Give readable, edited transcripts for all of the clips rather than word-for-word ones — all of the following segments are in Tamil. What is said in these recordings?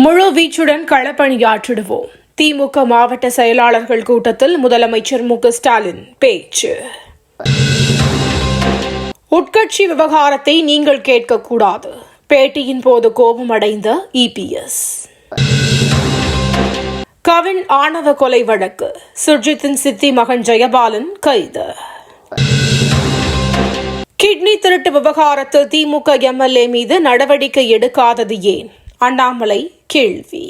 முழு வீச்சுடன் களப்பணியாற்றிடுவோம். திமுக மாவட்ட செயலாளர்கள் கூட்டத்தில் முதலமைச்சர் மு.க.ஸ்டாலின் பேச்சு. உட்கட்சி விவகாரத்தை நீங்கள் கேட்கக்கூடாது. பேட்டியின் போது கோபமடைந்த இபிஎஸ். கவின் ஆணவ கொலை வழக்கு, சுர்ஜித்தின் சித்தி மகன் ஜெயபாலன் கைது. கிட்னி திருட்டு விவகாரத்தில் திமுக எம்எல்ஏ மீது நடவடிக்கை எடுக்காதது ஏன்? அண்ணாமலை கேள்வி.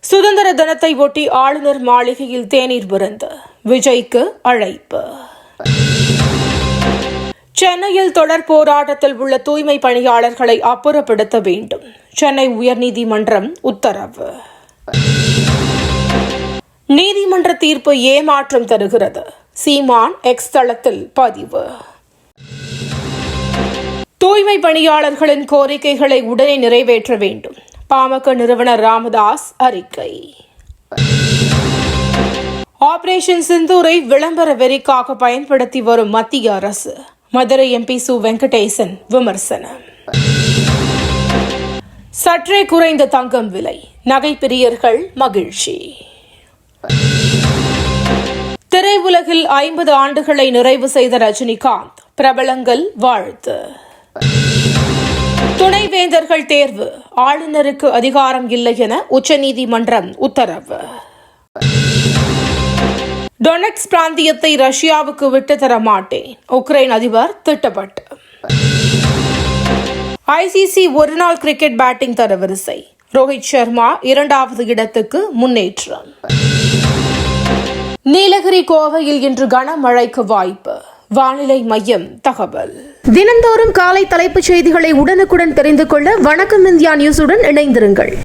சுதந்திர தினத்தை ஒட்டி ஆளுநர் மாளிகையில் தேநீர் விருந்து, விஜய்க்கு அழைப்பு. சென்னையில் தொடர் போராட்டத்தில் உள்ள தூய்மை பணியாளர்களை அப்புறப்படுத்த வேண்டும், சென்னை உயர்நீதிமன்றம் உத்தரவு. நீதிமன்ற தீர்ப்பு ஏமாற்றம் தருகிறது, சீமான் எக்ஸ் தளத்தில் பதிவு. தூய்மை பணியாளர்களின் கோரிக்கைகளை உடனே நிறைவேற்ற வேண்டும், பாமக நிறுவனர் ராமதாஸ் அறிக்கை. ஆபரேஷன் சிந்தூரை விளம்பர வெறிக்காக பயன்படுத்தி வரும் மத்திய அரசு, மதுரை எம்பி சு வெங்கடேசன் விமர்சனம். சற்றே குறைந்த தங்கம் விலை, நகை பிரியர்கள் மகிழ்ச்சி. திரையுலகில் 50 ஆண்டுகளை நிறைவு செய்த ரஜினிகாந்த், பிரபலங்கள் வாழ்த்து. துணைவேந்தர்கள் தேர்வு, ஆளுநருக்கு அதிகாரம் இல்லை என உச்சநீதிமன்றம் உத்தரவு. டொனெட்ஸ்க் பிராந்தியத்தை ரஷ்யாவுக்கு விட்டு தர மாட்டேன், உக்ரைன் அதிபர் திட்டவட்டு. ஐசிசி ஒருநாள் கிரிக்கெட் பேட்டிங் தரவரிசை, ரோஹித் சர்மா 2வது இடத்துக்கு முன்னேற்றம். நீலகிரி கோவையில் இன்று கனமழைக்கு வாய்ப்பு, வானிலை மையம் தகவல். தினந்தோறும் காலை தலைப்புச் செய்திகளை உடனுக்குடன் தெரிந்து கொள்ள வணக்கம் இந்தியா நியூஸுடன் இணைந்திருங்கள்.